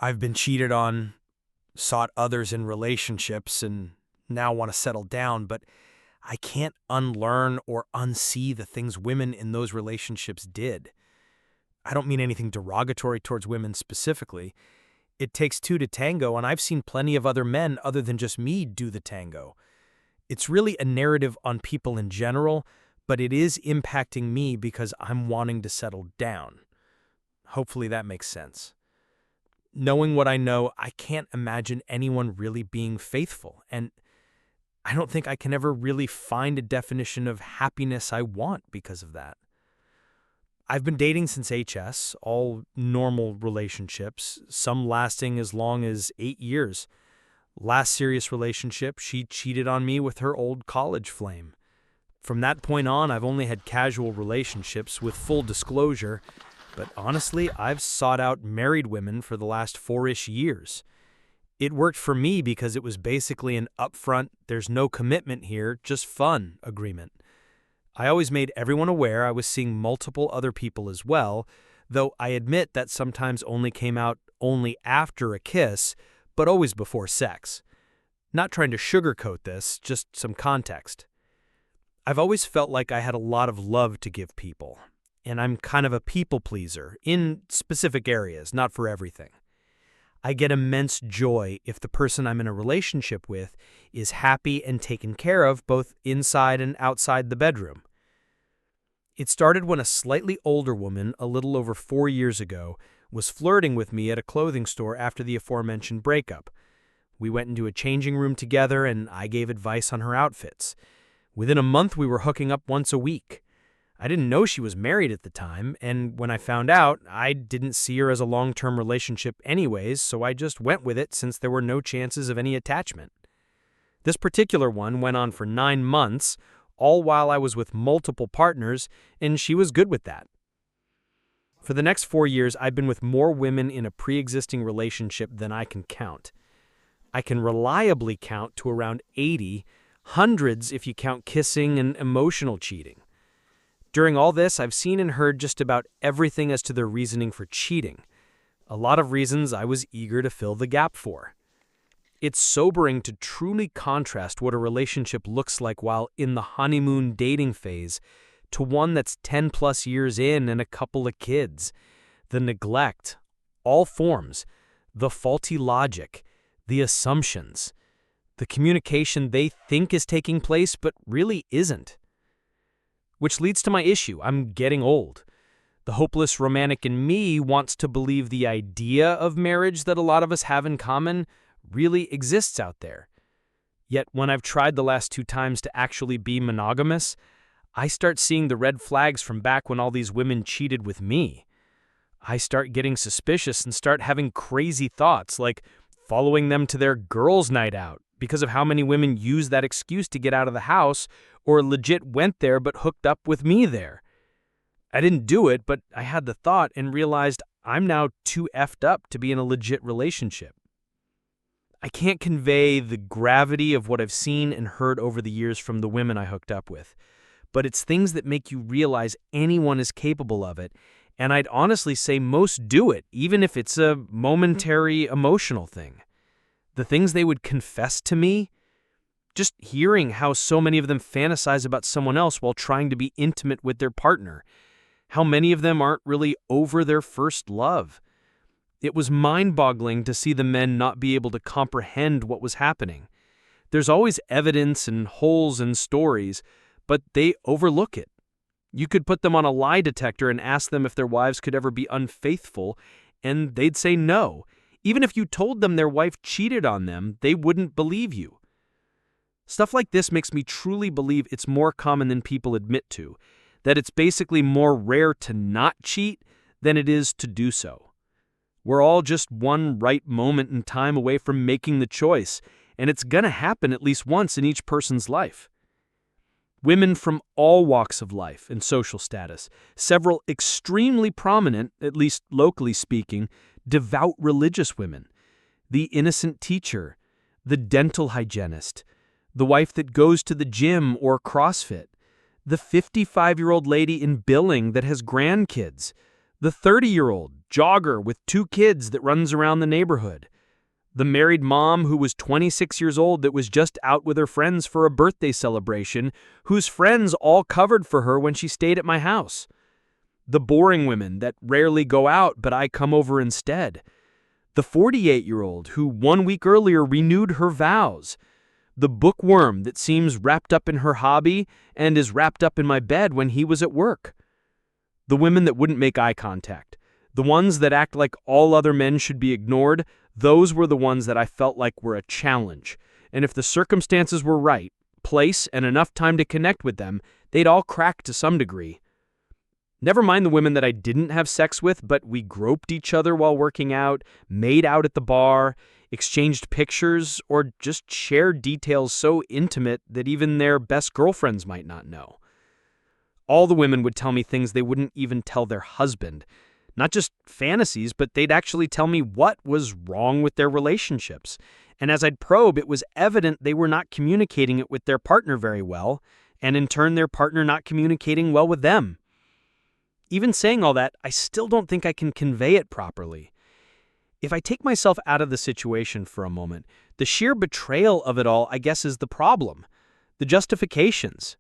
I've been cheated on, sought others in relationships, and now want to settle down, but I can't unlearn or unsee the things women in those relationships did. I don't mean anything derogatory towards women specifically. It takes two to tango, and I've seen plenty of other men other than just me do the tango. It's really a narrative on people in general, but it is impacting me because I'm wanting to settle down. Hopefully that makes sense. Knowing what I know, I can't imagine anyone really being faithful, and I don't think I can ever really find a definition of happiness I want because of that. I've been dating since HS, all normal relationships, some lasting as long as 8 years. Last serious relationship, she cheated on me with her old college flame. From that point on, I've only had casual relationships with full disclosure, but honestly, I've sought out married women for the last 4-ish years. It worked for me because it was basically an upfront, there's no commitment here, just fun agreement. I always made everyone aware I was seeing multiple other people as well, though I admit that sometimes only came out only after a kiss, but always before sex. Not trying to sugarcoat this, just some context. I've always felt like I had a lot of love to give people, and I'm kind of a people pleaser, in specific areas, not for everything. I get immense joy if the person I'm in a relationship with is happy and taken care of both inside and outside the bedroom. It started when a slightly older woman, a little over 4 years ago, was flirting with me at a clothing store after the aforementioned breakup. We went into a changing room together and I gave advice on her outfits. Within a month we were hooking up once a week. I didn't know she was married at the time, and when I found out, I didn't see her as a long-term relationship anyways, so I just went with it since there were no chances of any attachment. This particular one went on for 9 months, all while I was with multiple partners, and she was good with that. For the next 4 years, I've been with more women in a pre-existing relationship than I can count. I can reliably count to around 80, hundreds if you count kissing and emotional cheating. During all this, I've seen and heard just about everything as to their reasoning for cheating. A lot of reasons I was eager to fill the gap for. It's sobering to truly contrast what a relationship looks like while in the honeymoon dating phase to one that's 10 plus years in and a couple of kids. The neglect, all forms, the faulty logic, the assumptions, the communication they think is taking place but really isn't. Which leads to my issue. I'm getting old. The hopeless romantic in me wants to believe the idea of marriage that a lot of us have in common really exists out there. Yet when I've tried the last 2 times to actually be monogamous, I start seeing the red flags from back when all these women cheated with me. I start getting suspicious and start having crazy thoughts, like following them to their girls' night out because of how many women use that excuse to get out of the house or legit went there but hooked up with me there. I didn't do it, but I had the thought and realized I'm now too effed up to be in a legit relationship. I can't convey the gravity of what I've seen and heard over the years from the women I hooked up with, but it's things that make you realize anyone is capable of it, and I'd honestly say most do it, even if it's a momentary emotional thing. The things they would confess to me, just hearing how so many of them fantasize about someone else while trying to be intimate with their partner, how many of them aren't really over their first love. It was mind-boggling to see the men not be able to comprehend what was happening. There's always evidence and holes in stories, but they overlook it. You could put them on a lie detector and ask them if their wives could ever be unfaithful, and they'd say no. Even if you told them their wife cheated on them, they wouldn't believe you. Stuff like this makes me truly believe it's more common than people admit to, that it's basically more rare to not cheat than it is to do so. We're all just one right moment in time away from making the choice, and it's gonna happen at least once in each person's life. Women from all walks of life and social status, several extremely prominent, at least locally speaking, devout religious women, the innocent teacher, the dental hygienist, the wife that goes to the gym or CrossFit, the 55-year-old lady in billing that has grandkids, the 30-year-old jogger with 2 kids that runs around the neighborhood. The married mom who was 26 years old that was just out with her friends for a birthday celebration, whose friends all covered for her when she stayed at my house. The boring women that rarely go out but I come over instead. The 48-year-old who 1 week earlier renewed her vows. The bookworm that seems wrapped up in her hobby and is wrapped up in my bed when he was at work. The women that wouldn't make eye contact. The ones that act like all other men should be ignored, those were the ones that I felt like were a challenge. And if the circumstances were right, place, and enough time to connect with them, they'd all crack to some degree. Never mind the women that I didn't have sex with, but we groped each other while working out, made out at the bar, exchanged pictures, or just shared details so intimate that even their best girlfriends might not know. All the women would tell me things they wouldn't even tell their husband. Not just fantasies, but they'd actually tell me what was wrong with their relationships. And as I'd probe, it was evident they were not communicating it with their partner very well, and in turn their partner not communicating well with them. Even saying all that, I still don't think I can convey it properly. If I take myself out of the situation for a moment, the sheer betrayal of it all, I guess, is the problem. The justifications.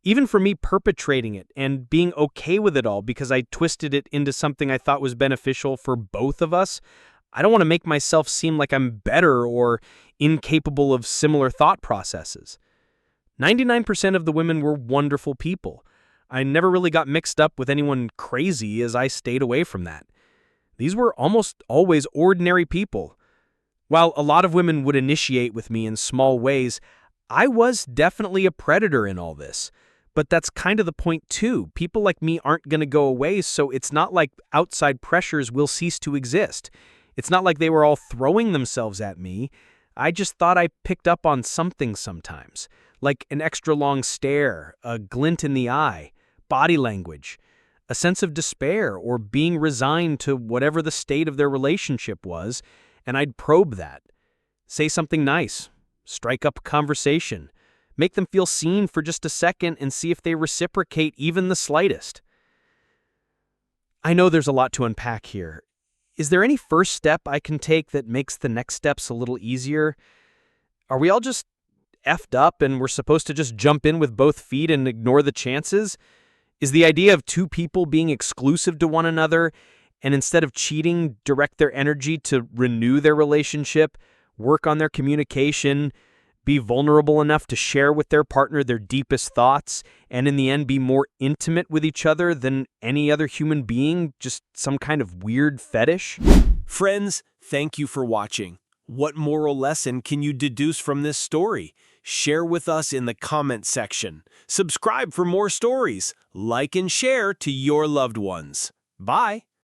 Even for me perpetrating it and being okay with it all because I twisted it into something I thought was beneficial for both of us, I don't want to make myself seem like I'm better or incapable of similar thought processes. 99% of the women were wonderful people. I never really got mixed up with anyone crazy as I stayed away from that. These were almost always ordinary people. While a lot of women would initiate with me in small ways, I was definitely a predator in all this. But that's kind of the point too. People like me aren't going to go away, so it's not like outside pressures will cease to exist. It's not like they were all throwing themselves at me. I just thought I picked up on something sometimes, like an extra long stare, a glint in the eye, body language, a sense of despair or being resigned to whatever the state of their relationship was, and I'd probe that. Say something nice, strike up a conversation, make them feel seen for just a second and see if they reciprocate even the slightest. I know there's a lot to unpack here. Is there any first step I can take that makes the next steps a little easier? Are we all just effed up and we're supposed to just jump in with both feet and ignore the chances? Is the idea of two people being exclusive to one another and instead of cheating, direct their energy to renew their relationship, work on their communication, be vulnerable enough to share with their partner their deepest thoughts, and in the end be more intimate with each other than any other human being, just some kind of weird fetish? Friends, thank you for watching. What moral lesson can you deduce from this story? Share with us in the comment section. Subscribe for more stories. Like and share to your loved ones. Bye.